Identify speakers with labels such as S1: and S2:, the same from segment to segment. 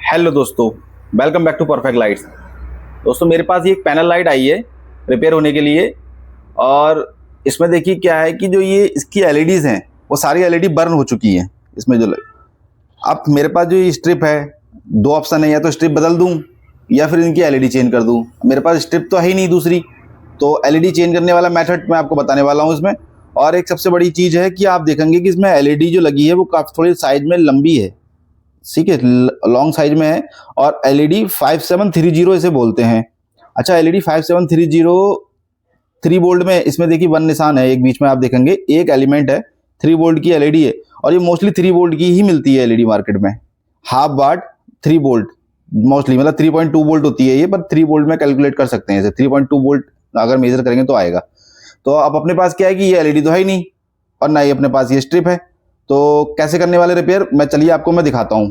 S1: Hello दोस्तों, welcome back to perfect lights. दोस्तों मेरे पास ये एक पैनल लाइट आई है रिपेयर होने के लिए। और इसमें देखिए क्या है कि जो ये इसकी एलईडीज हैं वो सारी एलईडी बर्न हो चुकी हैं। इसमें जो अब मेरे पास जो ये स्ट्रिप है, दो ऑप्शन है, या तो स्ट्रिप बदल दूं या फिर इनकी एलईडी चेंज कर दूं। मेरे पास स्ट्रिप तो है ही नहीं दूसरी, तो एलईडी चेंज करने वाला मेथड मैं आपको बताने वाला हूँ इसमें। और एक सबसे बड़ी चीज़ है कि आप देखेंगे कि इसमें एलईडी जो लगी है वो काफ़ी थोड़ी साइज में लंबी है, ठीक है, लॉन्ग साइज में है। और एलईडी 5730 इसे बोलते हैं। अच्छा, एलईडी 5730 3 वोल्ट में, इसमें देखिए वन निशान है एक बीच में, आप देखेंगे एक एलिमेंट है, 3 वोल्ट की एलईडी है। और ये मोस्टली 3 वोल्ट की ही मिलती है एलईडी मार्केट में। हाफ वाट 3 वोल्ट मोस्टली, मतलब 3.2 वोल्ट होती है ये, पर 3 वोल्ट में कैलकुलेट कर सकते हैं इसे। 3.2 वोल्ट अगर मेजर करेंगे तो आएगा। तो अब अपने पास क्या है कि ये एलईडी तो है ही नहीं और ना ही अपने पास ये स्ट्रिप है। तो कैसे करने वाले रिपेयर, चलिए आपको मैं दिखाता हूं।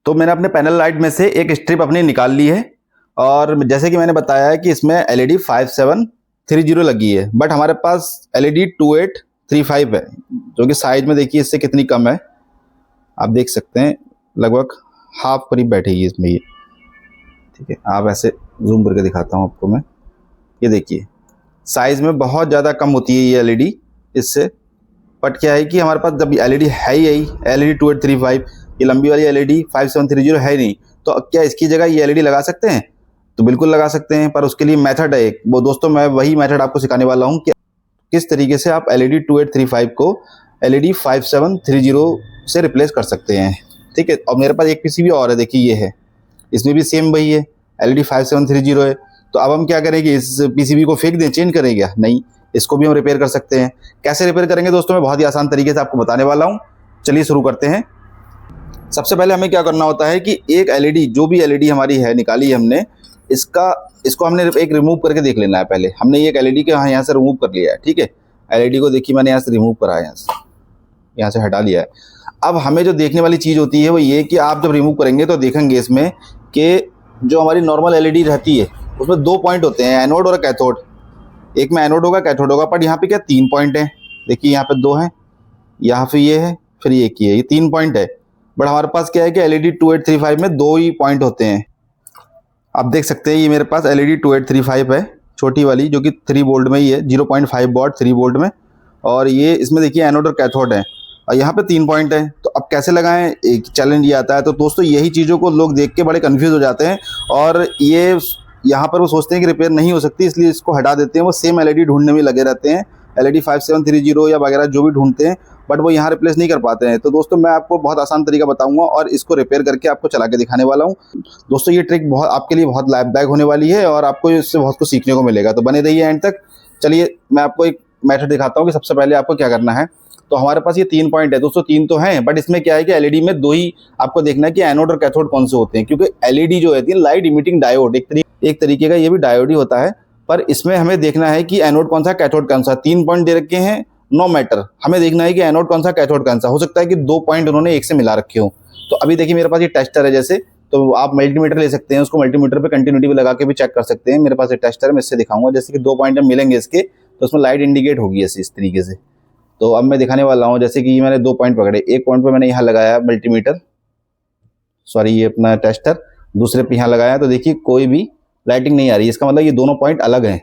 S1: तो मैंने अपने पैनल लाइट में से एक स्ट्रिप अपनी निकाल ली है। और जैसे कि मैंने बताया है कि इसमें एलईडी 5730 लगी है, बट हमारे पास एलईडी 2835 है, जो कि साइज में देखिए इससे कितनी कम है। आप देख सकते हैं लगभग हाफ करीब बैठेगी इसमें ये, ठीक है। आप ऐसे जूम करके दिखाता हूँ आपको मैं। ये देखिए साइज में बहुत ज़्यादा कम होती है ये एलईडी इससे। बट क्या है कि हमारे पास जब एलईडी है ही यही एलईडी 2835, ये लंबी वाली एलईडी 5730 है नहीं, तो क्या इसकी जगह ये एलईडी लगा सकते हैं? तो बिल्कुल लगा सकते हैं, पर उसके लिए मेथड है एक। वो दोस्तों मैं वही मेथड आपको सिखाने वाला हूँ कि किस तरीके से आप एलईडी 2835 को एलईडी 5730 से रिप्लेस कर सकते हैं, ठीक है। और मेरे पास एक पीसीबी और है, देखिए ये है, इसमें भी सेम वही है, एलईडी 5730 है। तो अब हम क्या करेंगे, इस पीसीबी को फेंक दें, चेंज करें क्या? नहीं, इसको भी हम रिपेयर कर सकते हैं। कैसे रिपेयर करेंगे दोस्तों, मैं बहुत ही आसान तरीके से आपको बताने वाला हूँ। चलिए शुरू करते हैं। सबसे पहले हमें क्या करना होता है कि एक एलईडी, जो भी एलईडी हमारी है निकाली है हमने, इसको हमने एक रिमूव करके देख लेना है। पहले हमने एक एलईडी के यहाँ से रिमूव कर लिया है, ठीक है। एलईडी को देखिए मैंने यहाँ से रिमूव करा है, यहाँ से हटा लिया है। अब हमें जो देखने वाली चीज़ होती है वो ये कि आप जब रिमूव करेंगे तो देखेंगे इसमें कि जो हमारी नॉर्मल एलईडी रहती है उसमें 2 पॉइंट होते हैं, एनोड और कैथोड। एक में एनोड होगा, कैथोड होगा, पर यहाँ पे क्या 3 पॉइंट हैं। देखिए यहाँ पे 2 हैं, यहाँ पे ये है, फिर ये एक ही है, ये 3 पॉइंट है। बट हमारे पास क्या है कि एलईडी 2835 में 2 ही पॉइंट होते हैं। आप देख सकते हैं ये मेरे पास एलईडी 2835 है, छोटी वाली, जो कि 3 वोल्ट में ही है, 0.5 वॉट 3 वोल्ट में। और ये इसमें देखिए एनोड और कैथोड है, और यहाँ पे 3 पॉइंट है। तो अब कैसे लगाएं, एक चैलेंज ये आता है। तो दोस्तों यही चीज़ों को लोग देख के बड़े कंफ्यूज हो जाते हैं, और ये यहाँ पर वो सोचते हैं कि रिपेयर नहीं हो सकती, इसलिए इसको हटा देते हैं। वो सेम एलईडी ढूंढने में लगे रहते हैं, एलईडी 5730 या वगैरह जो भी ढूंढते हैं, बट वो यहाँ रिप्लेस नहीं कर पाते हैं। तो दोस्तों मैं आपको बहुत आसान तरीका बताऊंगा और इसको रिपेयर करके आपको चला के दिखाने वाला हूँ। दोस्तों ये ट्रिक बहुत आपके लिए बहुत लाभदायक होने वाली है और आपको इससे बहुत कुछ सीखने को मिलेगा, तो बने रहिए एंड तक। चलिए मैं आपको एक मेथड दिखाता हूँ कि सबसे पहले आपको क्या करना है। तो हमारे पास ये 3 पॉइंट है दोस्तों, 3 तो हैं, बट इसमें क्या है कि एलईडी में 2 ही आपको देखना है कि एनोड और कैथोड कौन से होते हैं। क्योंकि एलईडी जो होती है लाइट इमिटिंग डायोड, एक तरीके का ये भी डायोड ही होता है, पर इसमें हमें देखना है कि एनोड कौन सा, कैथोड कौन सा। 3 पॉइंट दे रखे हैं, नो मैटर, हमें देखना है कि एनोड कौन सा, कैथोड कौन सा। हो सकता है कि 2 पॉइंट उन्होंने एक से मिला रखे हो। तो अभी देखिए मेरे पास ये टेस्टर है जैसे, तो आप मल्टीमीटर ले सकते हैं, उसको मल्टीमीटर पे कंटिन्यूटी पे लगा के भी चेक कर सकते हैं। मेरे पास ये टेस्टर है, मैं इससे दिखाऊंगा। जैसे कि 2 पॉइंट जब मिलेंगे इसके, तो उसमें लाइट इंडिकेट होगी ऐसे इस तरीके से। तो अब मैं दिखाने वाला हूँ, जैसे कि मैंने 2 पॉइंट पकड़े, एक पॉइंट पे मैंने यहाँ लगाया मल्टीमीटर, सॉरी ये अपना टेस्टर, दूसरे पे यहाँ लगाया, तो देखिए कोई भी लाइटिंग नहीं आ रही, इसका मतलब ये दोनों पॉइंट अलग हैं।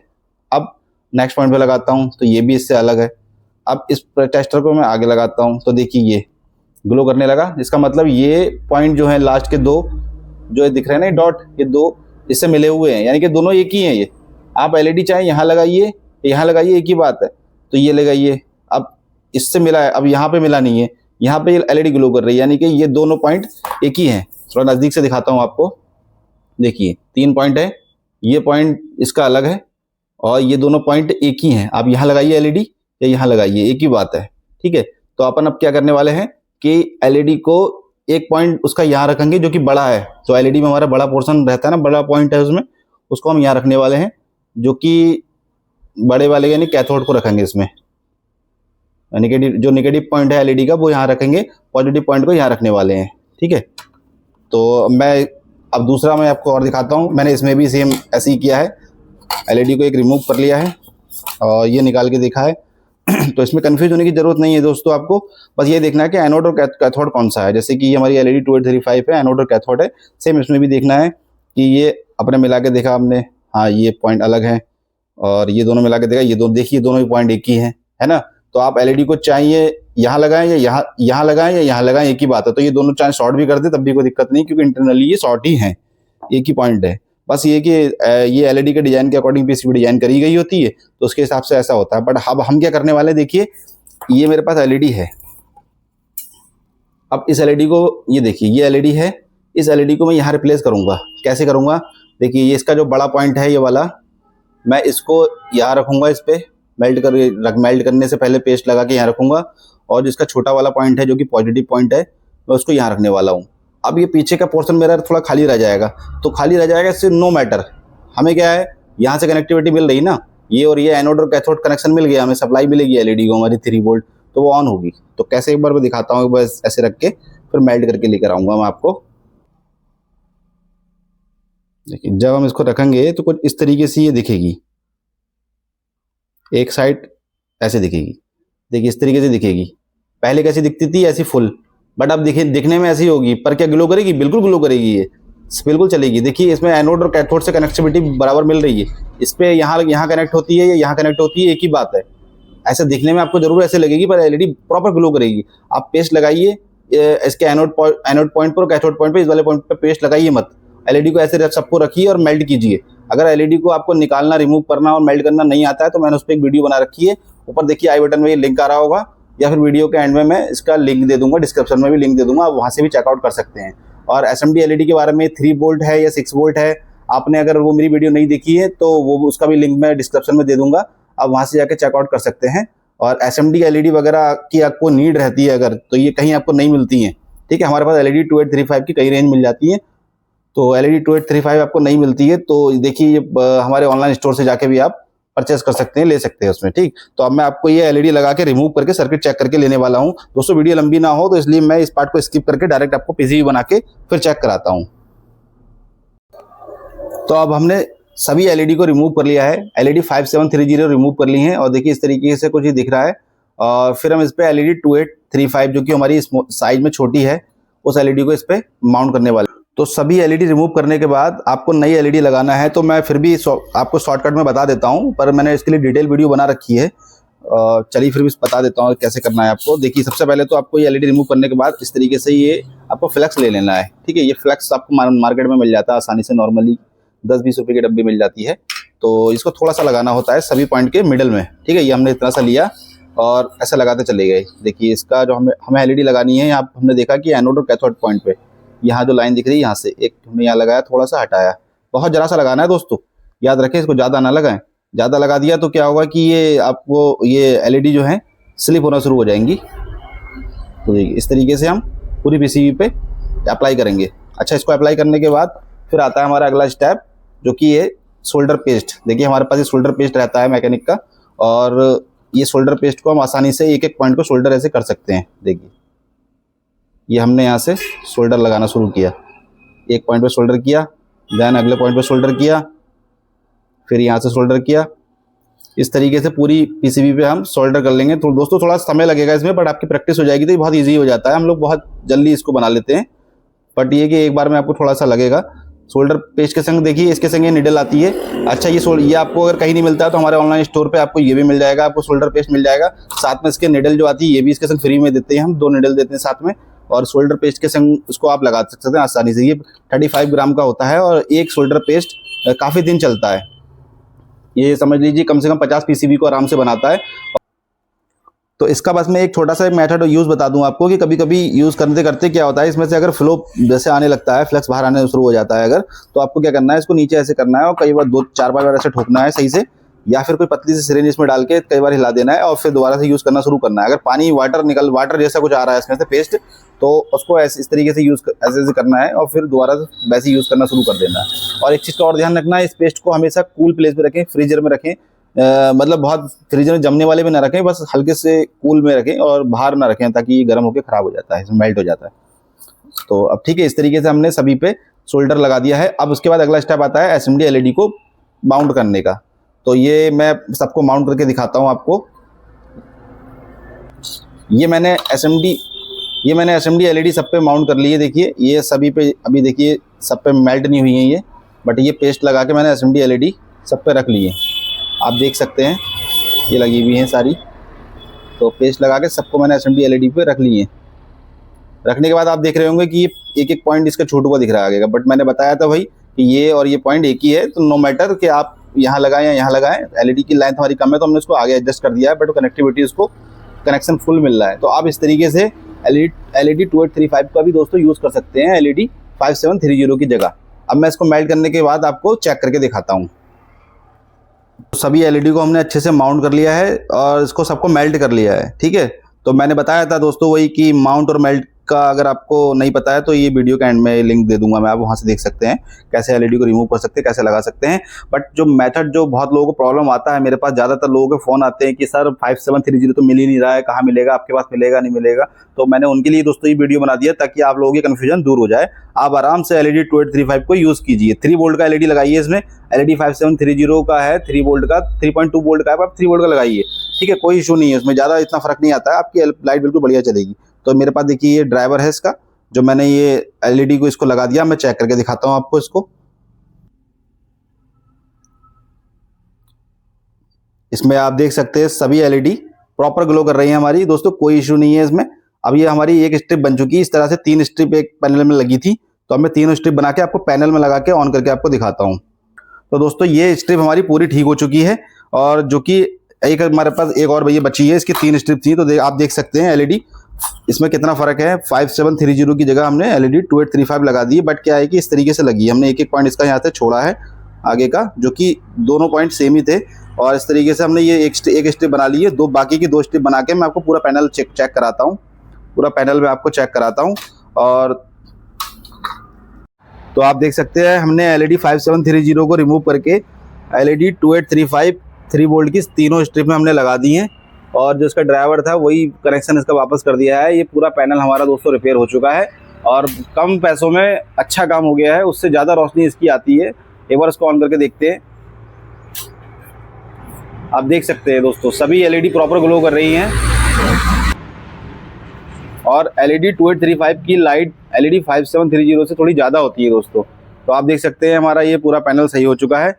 S1: अब नेक्स्ट पॉइंट पे लगाता हूँ तो ये भी इससे अलग है। अब इस टेस्टर को मैं आगे लगाता हूँ तो देखिए ये ग्लो करने लगा, इसका मतलब ये पॉइंट जो है लास्ट के 2 जो दिख रहे हैं ना डॉट, ये 2 इससे मिले हुए हैं, यानी कि दोनों एक ही हैं। ये आप एलईडी चाहे यहाँ लगाइए, यहाँ लगाइए, एक ही बात है। तो ये लगाइए, अब इससे मिला है, अब यहाँ पे मिला नहीं है, यहाँ पे एलईडी ग्लो कर रही है, यानी कि ये दोनों पॉइंट एक ही हैं। थोड़ा नज़दीक से दिखाता हूँ आपको, देखिए 3 पॉइंट है, ये पॉइंट इसका अलग है और ये दोनों पॉइंट एक ही हैं। आप यहाँ लगाइए एलईडी या यहाँ लगाइए, एक ही बात है, ठीक है। तो अपन अब क्या करने वाले हैं कि एलईडी को एक पॉइंट उसका यहाँ रखेंगे जो कि बड़ा है। तो एलईडी में हमारा बड़ा पोर्शन रहता है ना, बड़ा पॉइंट है उसमें, उसको हम यहाँ रखने वाले हैं, जो कि बड़े वाले यानी कैथोड को रखेंगे इसमें। जो नेगेटिव पॉइंट है एलईडी का वो यहाँ रखेंगे, पॉजिटिव पॉइंट को यहाँ रखने वाले हैं, ठीक है। तो मैं अब दूसरा मैं आपको और दिखाता हूँ। मैंने इसमें भी सेम ऐसे ही किया है, एलईडी को एक रिमूव कर लिया है और ये निकाल के देखा है। तो इसमें कंफ्यूज होने की जरूरत नहीं है दोस्तों, आपको बस ये देखना है कि एनोड और कैथोड कौन सा है। जैसे कि हमारी एलईडी 2835 है, एनोड और कैथोड है, सेम इसमें भी देखना है कि ये अपने मिला के देखा हमने, हाँ ये पॉइंट अलग है, और ये दोनों मिला के देखा, ये दोनों देखिए दोनों ही पॉइंट एक ही है ना। तो आप एलईडी को चाहिए यहाँ लगाएं या यहाँ लगाएं या यहाँ लगाएं, एक ही बात है। तो ये दोनों चाहे शॉर्ट भी कर दे तब भी कोई दिक्कत नहीं, क्योंकि इंटरनली ये शॉर्ट ही है, एक ही पॉइंट है। बस ये कि ये एलईडी के डिजाइन के अकॉर्डिंग पीसीबी डिजाइन करी गई होती है, तो उसके हिसाब से ऐसा होता है। बट अब हम क्या करने वाले, देखिए ये मेरे पास एलईडी है। अब इस एलईडी को, ये देखिए ये एलईडी है, इस एलईडी को मैं यहाँ रिप्लेस करूंगा। कैसे करूंगा, देखिए ये इसका जो बड़ा पॉइंट है ये वाला, मैं इसको यहाँ रखूंगा, इस पे मेल्ट करने से पहले पेस्ट लगा के यहाँ रखूंगा, और जिसका छोटा वाला पॉइंट है जो कि पॉजिटिव पॉइंट है, मैं उसको यहाँ रखने वाला हूँ। अब ये पीछे का पोर्शन मेरा थोड़ा खाली रह जाएगा, तो खाली रह जाएगा, इससे नो मैटर, हमें क्या है यहाँ से कनेक्टिविटी मिल रही ना, ये और ये एनोड और कैथोड कनेक्शन मिल गया, हमें सप्लाई मिलेगी एलईडी को हमारी 3 वोल्ट, तो वो ऑन होगी। तो कैसे एक बार मैं दिखाता हूँ, बस ऐसे रख के फिर मेल्ट करके लेकर आऊँगा मैं आपको। देखिए जब हम इसको रखेंगे तो कुछ इस तरीके से ये दिखेगी, एक साइड ऐसे दिखेगी, देखिए इस तरीके से दिखेगी। पहले कैसी दिखती थी, ऐसी फुल, बट अब देखिए दिखने में ऐसी होगी, पर क्या ग्लो करेगी, बिल्कुल ग्लो करेगी, ये बिल्कुल चलेगी। देखिए इसमें एनोड और कैथोड से कनेक्टिविटी बराबर मिल रही है, इस पे यहाँ कनेक्ट होती है या यहाँ कनेक्ट होती है, एक ही बात है। ऐसे दिखने में आपको जरूर ऐसे लगेगी, पर एलईडी प्रॉपर ग्लो करेगी। आप पेस्ट लगाइए इसके एनोड पॉइंट पर, कैथोड पॉइंट पे, इस वाले पॉइंट पे पेस्ट लगाइए मत, एलईडी को ऐसे सबको रखिए और मेल्ट कीजिए। अगर एलईडी को आपको निकालना, रिमूव करना और मेल्ट करना नहीं आता है, तो मैंने उस पर एक वीडियो बना रखी है, ऊपर देखिए आई बटन में ये लिंक आ रहा होगा, या फिर वीडियो के एंड में मैं इसका लिंक दे दूंगा, डिस्क्रिप्शन में भी लिंक दे दूंगा, आप वहां से भी चेकआउट कर सकते हैं। और एसएमडी एलईडी के बारे में 3 वोल्ट है या 6 वोल्ट है, आपने अगर वो मेरी वीडियो नहीं देखी है तो वो उसका भी लिंक मैं डिस्क्रिप्शन में दे दूंगा, आप वहां से जाकर चेकआउट कर सकते हैं। और एसएमडी एलईडी वगैरह की आपको नीड रहती है अगर, तो ये कहीं आपको नहीं मिलती है, ठीक है। हमारे पास एलईडी 2835 की कई रेंज मिल जाती है, तो एलईडी 2835 आपको नहीं मिलती है, तो देखिए हमारे ऑनलाइन स्टोर से जाके भी आप परचेस कर सकते हैं, ले सकते हैं उसमें, ठीक। तो अब मैं आपको ये एलईडी लगा के रिमूव करके सर्किट चेक करके लेने वाला हूं। दोस्तों वीडियो लंबी ना हो, तो इसलिए मैं इस पार्ट को स्किप करके डायरेक्ट आपको पीसीबी बना के फिर चेक कराता हूं। तो अब हमने सभी एलईडी को रिमूव कर लिया है, एलईडी 5730 रिमूव कर ली है, और देखिए इस तरीके से कुछ ही दिख रहा है। और फिर हम इस पे एलईडी 2835 जो कि हमारी साइज में छोटी है, उस एलईडी को इस पे माउंट करने वाले। तो सभी एलईडी रिमूव करने के बाद आपको नई एलईडी लगाना है, तो मैं फिर भी आपको शॉर्टकट में बता देता हूं, पर मैंने इसके लिए डिटेल वीडियो बना रखी है। चलिए फिर भी बता देता हूं कैसे करना है आपको। देखिए सबसे पहले तो आपको ये एलईडी रिमूव करने के बाद इस तरीके से ये आपको फ्लेक्स ले लेना है, ठीक है। ये फ्लेक्स आपको मार्केट में मिल जाता है आसानी से, नॉर्मली 10-20 रुपये की डब्बी मिल जाती है। तो इसको थोड़ा सा लगाना होता है सभी पॉइंट के मिडल में, ठीक है। ये हमने इतना सा लिया और ऐसा लगाते चले गए। देखिए इसका जो हमें एलईडी लगानी है, यहाँ हमने देखा कि एनोड और कैथोड पॉइंट पे यहाँ जो लाइन दिख रही है, यहाँ से एक हमने यहाँ लगाया, थोड़ा सा हटाया, बहुत जरा सा लगाना है दोस्तों, याद रखें इसको ज़्यादा ना लगाएं। ज़्यादा लगा दिया तो क्या होगा कि ये आपको ये एलईडी जो है स्लिप होना शुरू हो जाएंगी। तो देखिए इस तरीके से हम पूरी पीसीबी पे अप्लाई करेंगे। अच्छा, इसको अप्लाई करने के बाद फिर आता है हमारा अगला स्टेप, जो कि ये सोल्डर पेस्ट। देखिए हमारे पास ये सोल्डर पेस्ट रहता है मैकेनिक का, और ये सोल्डर पेस्ट को हम आसानी से एक एक पॉइंट को सोल्डर ऐसे कर सकते हैं। देखिए ये हमने यहाँ से सोल्डर लगाना शुरू किया, एक पॉइंट पे सोल्डर किया, देन अगले पॉइंट पे सोल्डर किया, फिर यहाँ से सोल्डर किया। इस तरीके से पूरी पीसीबी पे हम सोल्डर कर लेंगे। तो दोस्तों थोड़ा समय लगेगा इसमें, बट आपकी प्रैक्टिस हो जाएगी तो ये बहुत ईजी हो जाता है। हम लोग बहुत जल्दी इसको बना लेते हैं, बट ये कि एक बार में आपको थोड़ा सा लगेगा। सोल्डर पेस्ट के संग देखिए इसके संग ये निडल आती है। अच्छा, ये आपको अगर कहीं नहीं मिलता है तो हमारे ऑनलाइन स्टोर पे आपको ये भी मिल जाएगा, आपको सोल्डर पेस्ट मिल जाएगा। साथ में इसके निडल जो आती है ये भी इसके संग फ्री में देते हैं, हम 2 निडल देते हैं साथ में, और सोल्डर पेस्ट के संग उसको आप लगा सकते हैं आसानी से। ये 35 ग्राम का होता है, और एक सोल्डर पेस्ट काफ़ी दिन चलता है। ये समझ लीजिए कम से कम 50 पीसीबी को आराम से बनाता है। तो इसका बस मैं एक छोटा सा मेथड यूज़ बता दूं आपको कि कभी कभी यूज़ करते करते क्या होता है, इसमें से अगर फ्लो जैसे आने लगता है, फ्लक्स बाहर आने शुरू हो जाता है अगर, तो आपको क्या करना है, इसको नीचे ऐसे करना है और कई बार 2-4 बार ऐसे ठोकना है सही से, या फिर कोई पतली सी सिरिंज इसमें डाल के कई बार हिला देना है, और फिर दोबारा से यूज़ करना शुरू करना है। अगर पानी वाटर जैसा कुछ आ रहा है इसमें से पेस्ट, तो उसको इस तरीके से ऐसे करना है, और फिर दोबारा से वैसे यूज़ करना शुरू कर देना है। और एक चीज़ का और ध्यान रखना है, इस पेस्ट को हमेशा कूल प्लेस में रखें, फ्रीजर में रखें, मतलब बहुत फ्रीजर में जमने वाले भी ना रखें, बस हल्के से कूल में रखें और बाहर ना रखें, ताकि ये गर्म होकर खराब हो जाता है, इसमें मेल्ट हो जाता है। तो अब ठीक है, इस तरीके से हमने सभी पे सोल्डर लगा दिया है। अब उसके बाद अगला स्टेप आता है एसएमडी एलईडी को माउंट करने का। तो ये मैं सबको माउंट करके दिखाता हूँ आपको। ये मैंने SMD LED सब पे माउंट कर ली है। देखिए ये सभी पे अभी देखिए सब पे मेल्ट नहीं हुई है ये, बट ये पेस्ट लगा के मैंने SMD LED सब पे रख ली है। आप देख सकते हैं ये लगी हुई हैं सारी, तो पेस्ट लगा के सबको मैंने SMD LED पे रख ली है। रखने के बाद आप देख रहे होंगे कि ये एक पॉइंट इसका छोटू का दिख रहा है, बट मैंने बताया था भाई कि ये और ये पॉइंट एक ही है, तो नो मैटर कि आप यहाँ लगाएं या यहाँ लगाएं, LED की लेंथ हमारी कम है तो हमने इसको आगे एडजस्ट कर दिया है, बट कनेक्टिविटी उसको कनेक्शन फुल मिल रहा है। तो आप इस तरीके से LED 2835 का भी दोस्तों यूज़ कर सकते हैं LED 5730 की जगह। अब मैं इसको मेल्ट करने के बाद आपको चेक करके दिखाता हूँ। तो सभी LED को हमने अच्छे से माउंट कर लिया है और इसको सबको मेल्ट कर लिया है, ठीक है। तो मैंने बताया था दोस्तों वही कि माउंट और मेल्ट का अगर आपको नहीं पता है तो ये वीडियो के एंड में लिंक दे दूंगा मैं, आप वहां से देख सकते हैं कैसे LED को रिमूव कर सकते हैं, कैसे लगा सकते हैं। बट जो मेथड जो बहुत लोगों को प्रॉब्लम आता है, मेरे पास ज़्यादातर लोगों के फ़ोन आते हैं कि सर 5730 तो मिल ही नहीं रहा है, कहाँ मिलेगा, आपके पास मिलेगा नहीं मिलेगा। तो मैंने उनके लिए दोस्तों ये वीडियो बना दिया ताकि आप लोगों की कन्फ्यूजन दूर हो जाए। आप आराम से LED 2835 को यूज़ कीजिए। 3 वोल्ट का LED लगाइए इसमें, LED 5730 का है 3 वोल्ट का, 3.2 वोल्ट का है, आप 3 वोल्ट का लगाइए, ठीक है, कोई इशू नहीं है उसमें, ज़्यादा इतना फर्क नहीं आता है, आपकी लाइट बिल्कुल बढ़िया चलेगी। तो मेरे पास देखिए ये ड्राइवर है इसका, जो मैंने ये LED को इसको लगा दिया। मैं चेक करके दिखाता हूं आपको इसको। इसमें आप देख सकते हैं सभी LED प्रॉपर ग्लो कर रही है हमारी दोस्तों, कोई इशू नहीं है इसमें। अब ये हमारी एक स्ट्रिप बन चुकी है, इस तरह से 3 स्ट्रिप एक पैनल में लगी थी, तो अब मैं तीनों स्ट्रिप बना के आपको पैनल में लगा के ऑन करके आपको दिखाता हूँ। तो दोस्तों ये स्ट्रिप हमारी पूरी ठीक हो चुकी है, और जो कि एक हमारे पास एक और भैया बची है, इसकी 3 स्ट्रिप थी। तो आप देख सकते हैं LED इसमें कितना फर्क है। 5730 की जगह हमने LED 2835 लगा दी है, बट क्या है कि इस तरीके से लगी है, हमने एक पॉइंट इसका यहाँ से छोड़ा है आगे का, जो कि दोनों पॉइंट सेम ही थे, और इस तरीके से हमने ये एक स्ट्रिप बना ली है। बाकी की 2 स्ट्रिप बना के मैं आपको पूरा पैनल चेक कराता हूँ, पूरा पैनल में आपको चेक कराता हूँ। और तो आप देख सकते हैं हमने LED 5730 को रिमूव करके LED 2835 3 वोल्ट की तीनों स्ट्रिप में हमने लगा दी हैं, और जो इसका ड्राइवर था वही कनेक्शन इसका वापस कर दिया है। ये पूरा पैनल हमारा दोस्तों रिपेयर हो चुका है, और कम पैसों में अच्छा काम हो गया है, उससे ज़्यादा रोशनी इसकी आती है। एक बार इसको ऑन करके देखते हैं। आप देख सकते हैं दोस्तों सभी LED प्रॉपर ग्लो कर रही हैं, और LED 2835 की लाइट LED 5730 से थोड़ी ज़्यादा होती है दोस्तों। तो आप देख सकते हैं हमारा ये पूरा पैनल सही हो चुका है।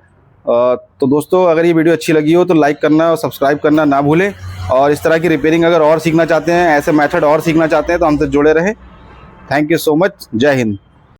S1: तो दोस्तों अगर ये वीडियो अच्छी लगी हो तो लाइक करना और सब्सक्राइब करना ना भूलें, और इस तरह की रिपेयरिंग अगर और सीखना चाहते हैं, ऐसे मेथड और सीखना चाहते हैं तो हमसे जुड़े रहें। Thank you so much. जय हिंद।